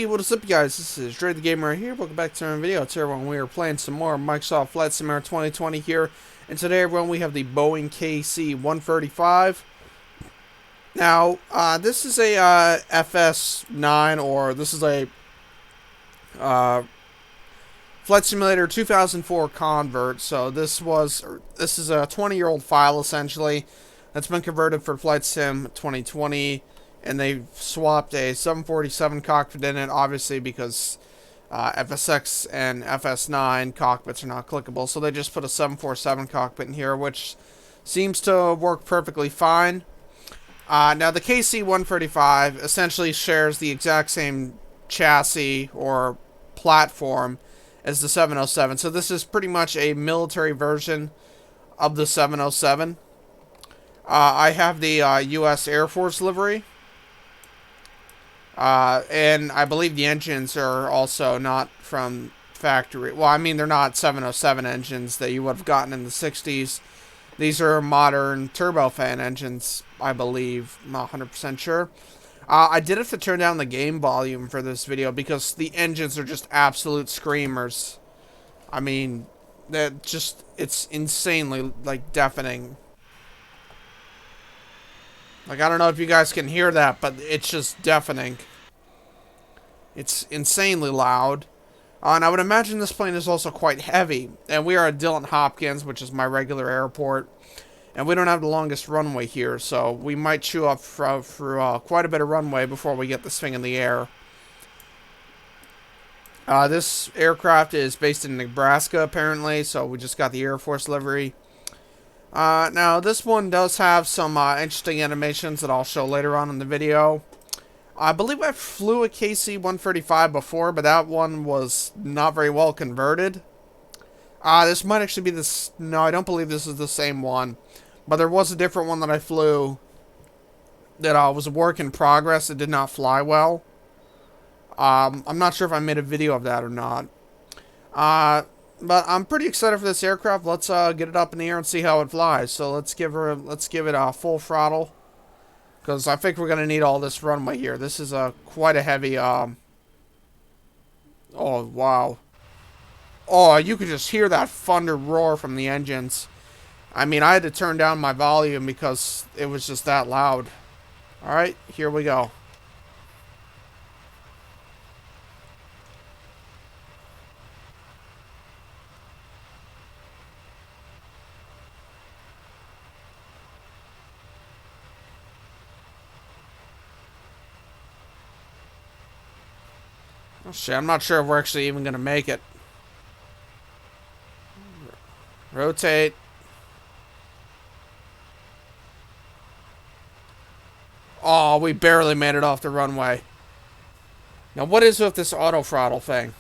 what is up, guys? This is Dre the Gamer here. Welcome back to our video. Today, everyone, we are playing some more Microsoft Flight Simulator 2020 here. And today, everyone, we have the Boeing KC135. Now, this is a FS9, or this is a Flight Simulator 2004 convert. So this is a 20-year-old file, essentially, that's been converted for Flight Sim 2020. And they swapped a 747 cockpit in it, obviously, because FSX and FS9 cockpits are not clickable. So they just put a 747 cockpit in here, which seems to work perfectly fine. Now, the KC135 essentially shares the exact same chassis or platform as the 707. So this is pretty much a military version of the 707. I have the U.S. Air Force livery. And I believe the engines are also not from factory. Well, I mean, they're not 707 engines that you would have gotten in the 60s. These are modern turbofan engines, I believe. I'm not 100% sure. I did have to turn down the game volume for this video because the engines are just absolute screamers. I mean, it's insanely, like, deafening. Like, I don't know if you guys can hear that, but it's just deafening. It's insanely loud. And I would imagine this plane is also quite heavy. And we are at Dillon Hopkins, which is my regular airport. And we don't have the longest runway here, so we might chew up through quite a bit of runway before we get this thing in the air. This aircraft is based in Nebraska, apparently, so we just got the Air Force livery. Now, this one does have some interesting animations that I'll show later on in the video. I believe I flew a KC-135 before, but that one was not very well converted. This might actually be this... No, I don't believe this is the same one. But there was a different one that I flew that was a work in progress. It did not fly well. I'm not sure if I made a video of that or not. But I'm pretty excited for this aircraft. Let's get it up in the air and see how it flies. So let's give it a full throttle, because I think we're gonna need all this runway here. This is quite a heavy. Oh wow! Oh, you could just hear that thunder roar from the engines. I mean, I had to turn down my volume because it was just that loud. All right, here we go. Oh shit, I'm not sure if we're actually even gonna make it. Rotate. Oh, we barely made it off the runway. Now, what is with this auto throttle thing?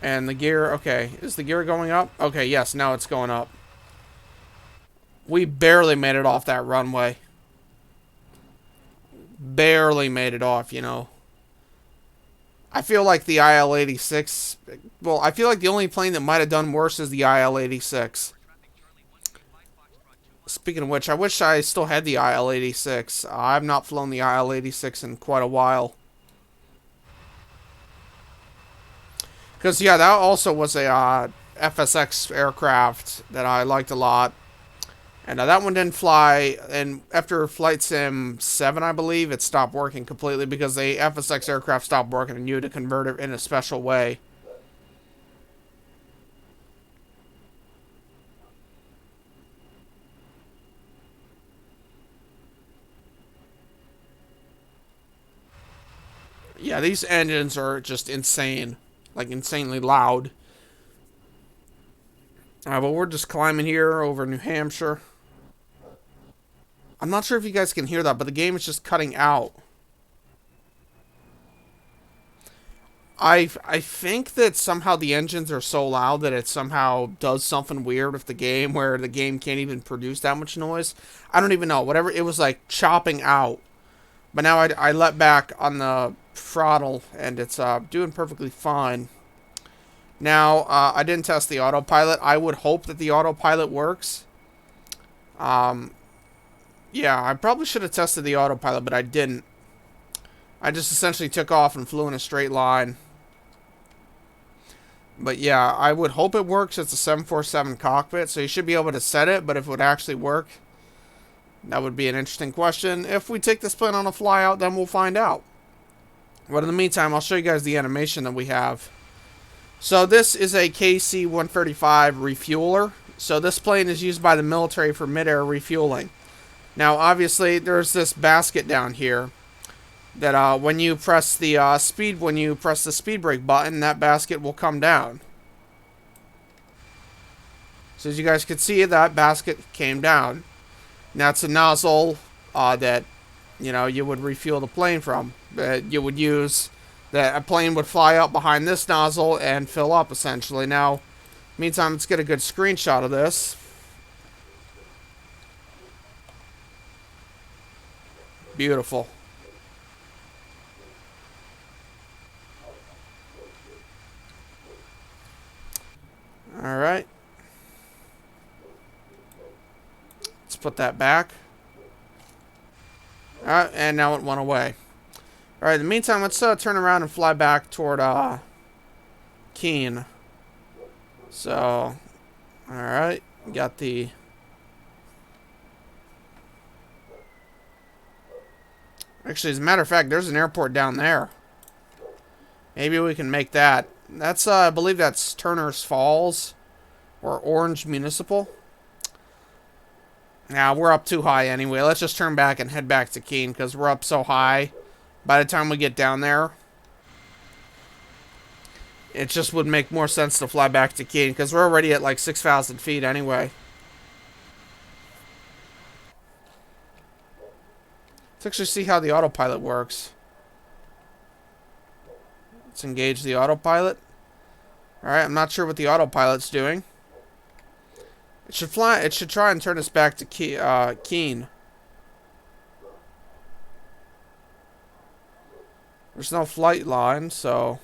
And the gear, okay. Is the gear going up? Okay, yes, now it's going up. We barely made it off that runway. Barely made it off, you know. I feel like the IL-86... Well, I feel like the only plane that might have done worse is the IL-86. Speaking of which, I wish I still had the IL-86. I've not flown the IL-86 in quite a while. Because, yeah, that also was a FSX aircraft that I liked a lot. And that one didn't fly, and after Flight Sim 7, I believe, it stopped working completely because the FSX aircraft stopped working and you had to convert it in a special way. Yeah, these engines are just insane. Like, insanely loud. Alright, but we're just climbing here over New Hampshire. I'm not sure if you guys can hear that, but the game is just cutting out. I think that somehow the engines are so loud that it somehow does something weird with the game, where the game can't even produce that much noise. I don't even know. Whatever, it was like chopping out. But now I let back on the throttle, and it's doing perfectly fine. Now, I didn't test the autopilot. I would hope that the autopilot works. Yeah, I probably should have tested the autopilot, but I didn't. I just essentially took off and flew in a straight line. But yeah, I would hope it works. It's a 747 cockpit, so you should be able to set it, but if it would actually work, that would be an interesting question. If we take this plane on a flyout, then we'll find out. But in the meantime, I'll show you guys the animation that we have. So this is a KC135 refueler. So this plane is used by the military for mid-air refueling. Now, obviously, there's this basket down here that when you press the speed brake button, that basket will come down. So as you guys can see, that basket came down. Now it's a nozzle that you would refuel the plane from. You would use that a plane would fly up behind this nozzle and fill up essentially. Now, meantime, let's get a good screenshot of this. Beautiful. All right. Let's put that back. And now it went away. All right, in the meantime, let's turn around and fly back toward Keene. So, all right, got the... Actually, as a matter of fact, there's an airport down there. Maybe we can make that. That's, I believe that's Turner's Falls or Orange Municipal. Now, we're up too high anyway. Let's just turn back and head back to Keene because we're up so high. By the time we get down there, it just would make more sense to fly back to Keene because we're already at like 6,000 feet anyway. Let's actually see how the autopilot works. Let's engage the autopilot. Alright, I'm not sure what the autopilot's doing. It should fly. It should try and turn us back to Keene. There's no flight line, so...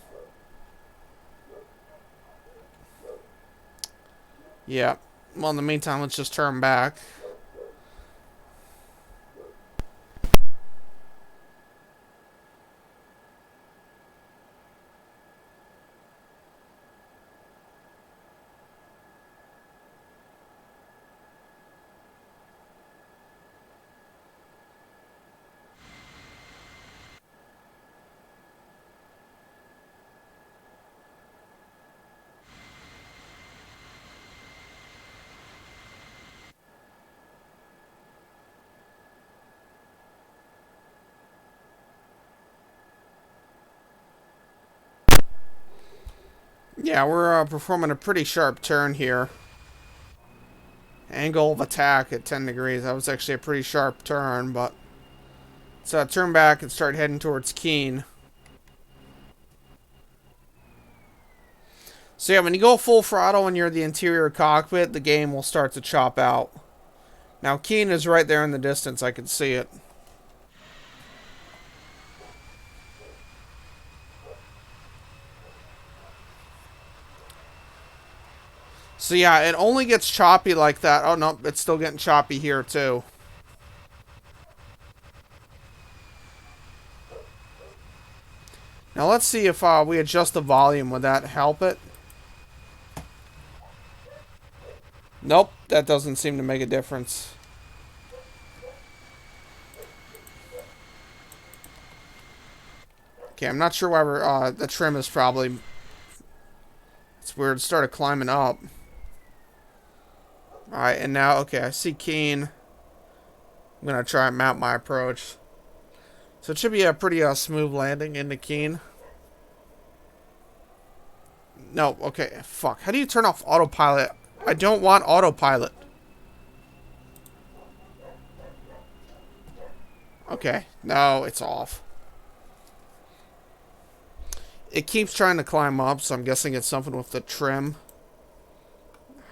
Yeah. Well, in the meantime, let's just turn back. Yeah, we're performing a pretty sharp turn here. Angle of attack at 10 degrees. That was actually a pretty sharp turn, but... So turn back and start heading towards Keene. So yeah, when you go full throttle and you're in the interior cockpit, the game will start to chop out. Now, Keene is right there in the distance. I can see it. So yeah, it only gets choppy like that. Oh no, it's still getting choppy here too. Now let's see if we adjust the volume. Would that help it? Nope, that doesn't seem to make a difference. Okay, I'm not sure why we're, the trim is probably... It's weird, it started climbing up. Alright, and now, okay, I see Keene. I'm gonna try and map my approach. So it should be a pretty smooth landing into Keene. No, okay, fuck. How do you turn off autopilot? I don't want autopilot. Okay, no, it's off. It keeps trying to climb up, so I'm guessing it's something with the trim.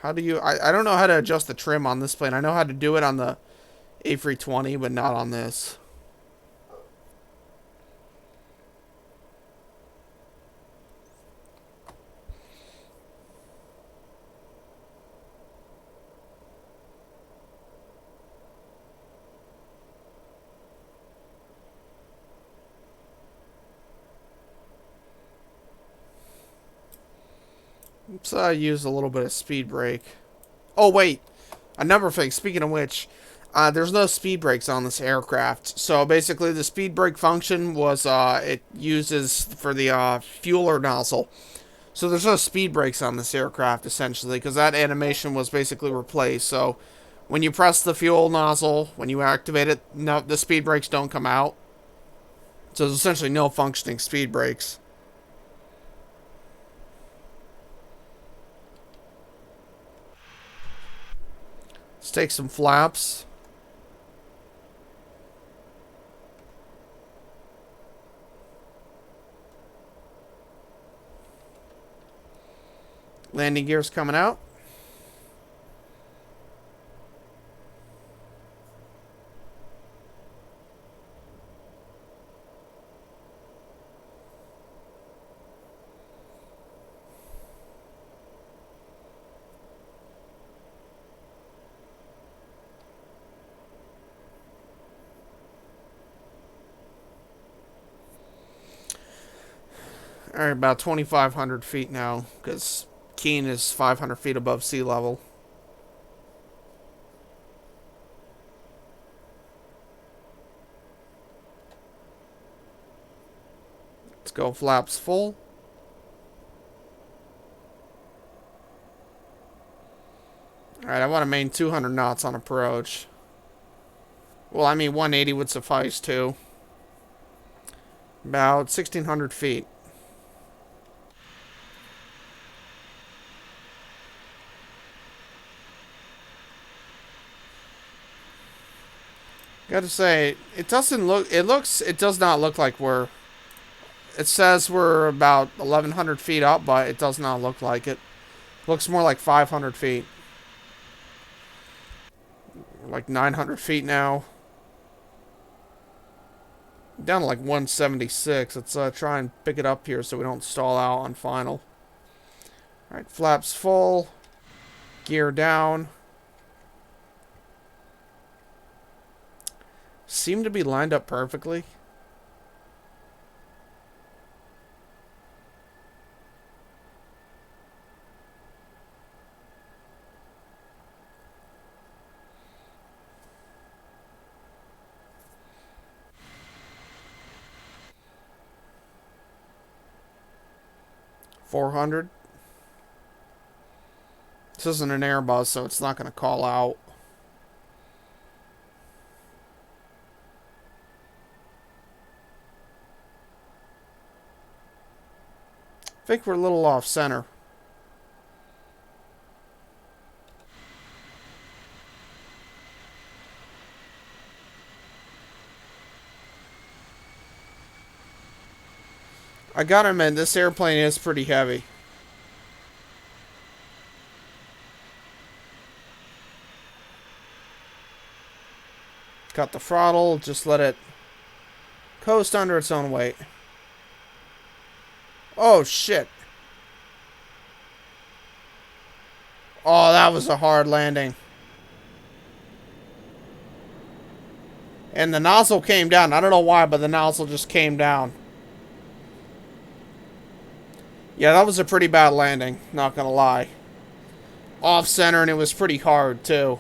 How do you... I don't know how to adjust the trim on this plane. I know how to do it on the A320, but not on this. So I use a little bit of speed brake. Oh, wait. Another thing, speaking of which, there's no speed brakes on this aircraft. So basically the speed brake function was, it uses for the fueler nozzle. So there's no speed brakes on this aircraft, essentially, because that animation was basically replaced. So when you press the fuel nozzle, when you activate it, no, the speed brakes don't come out. So there's essentially no functioning speed brakes. Let's take some flaps. Landing gears coming out. Alright, about 2,500 feet now, because Keene is 500 feet above sea level. Let's go flaps full. Alright, I want to main 200 knots on approach. Well, I mean, 180 would suffice, too. About 1,600 feet. Gotta say, it does not look like we're... It says we're about 1,100 feet up, but it does not look like it. Looks more like 500 feet. Like 900 feet now. Down to like 176. Let's try and pick it up here so we don't stall out on final. Alright, flaps full. Gear down. Seem to be lined up perfectly. $400. This isn't an Airbus, so it's not going to call out. I think we're a little off center. I gotta admit, this airplane is pretty heavy. Got the throttle, just let it coast under its own weight. Oh, shit. Oh, that was a hard landing. And the nozzle came down. I don't know why, but the nozzle just came down. Yeah, that was a pretty bad landing, not gonna lie. Off center, and it was pretty hard, too.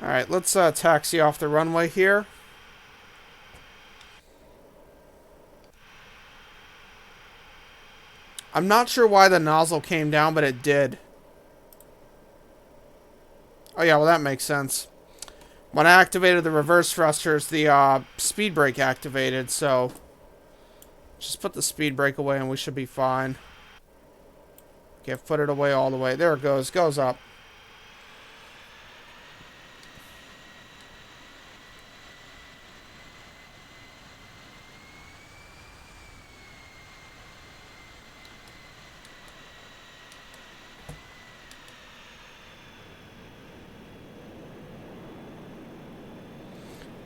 Alright, let's taxi off the runway here. I'm not sure why the nozzle came down, but it did. Oh yeah, well that makes sense. When I activated the reverse thrusters, the speed brake activated, so... Just put the speed brake away and we should be fine. Okay, put it away all the way. There it goes. Goes up.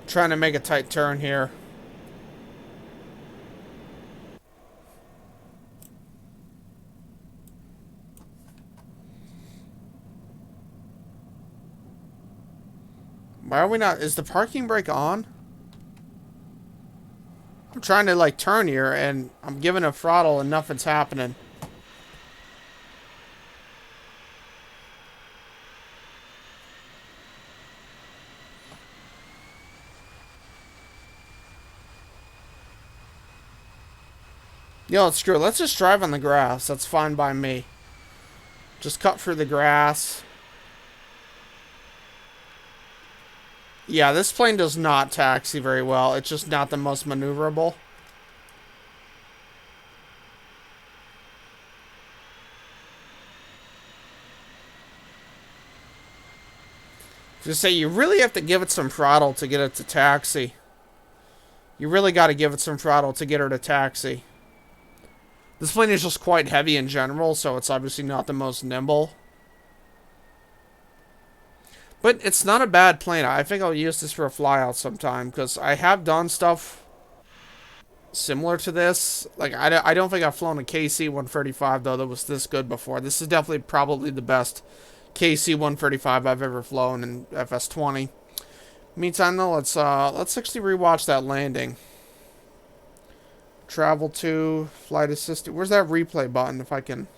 Trying to make a tight turn here. Why are we not... Is the parking brake on? I'm trying to, like, turn here, and I'm giving a throttle and nothing's happening. Yo, screw it. Let's just drive on the grass. That's fine by me. Just cut through the grass. Yeah, this plane does not taxi very well. It's just not the most maneuverable. Just say you really have to give it some throttle to get it to taxi. You really got to give it some throttle to get her to taxi. This plane is just quite heavy in general, so it's obviously not the most nimble. But it's not a bad plane. I think I'll use this for a flyout sometime, because I have done stuff similar to this. Like, I don't think I've flown a KC135, though, that was this good before. This is definitely probably the best KC135 I've ever flown in FS20. Meantime, though, let's actually rewatch that landing. Travel to, flight assistant. Where's that replay button, if I can...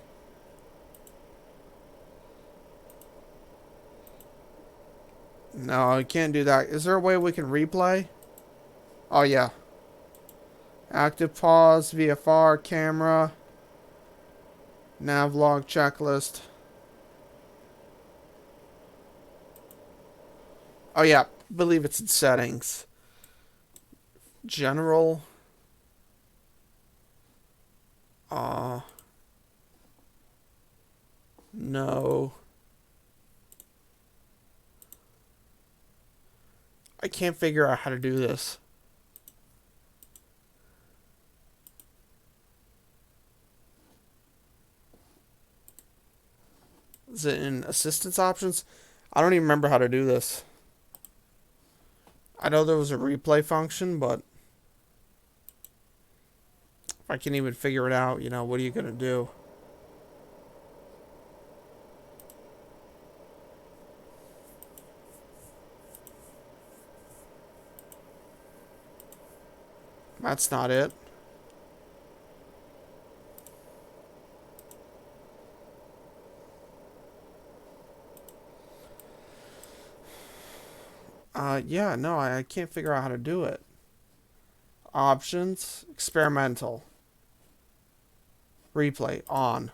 No, I can't do that. Is there a way we can replay? Oh, yeah. Active pause, VFR, camera, nav log checklist. Oh, yeah. I believe it's in settings. General. No. I can't figure out how to do this. Is it in assistance options? I don't even remember how to do this. I know there was a replay function, but if I can't even figure it out, you know, what are you going to do? That's not it. Yeah, no, I can't figure out how to do it. Options, experimental. Replay, on.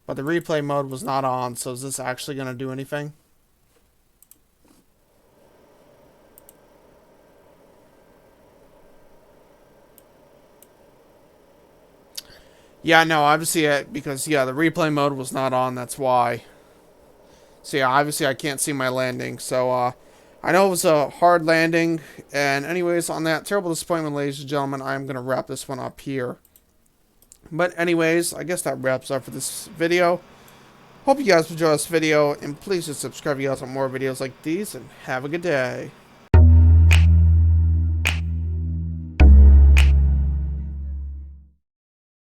But the replay mode was not on, so is this actually going to do anything? Yeah, no, obviously, because, yeah, the replay mode was not on, that's why. So, yeah, obviously I can't see my landing, so, I know it was a hard landing, and anyways, on that terrible disappointment, ladies and gentlemen, I'm going to wrap this one up here. But anyways, I guess that wraps up for this video. Hope you guys enjoyed this video, and please just subscribe if you guys want more videos like these, and have a good day.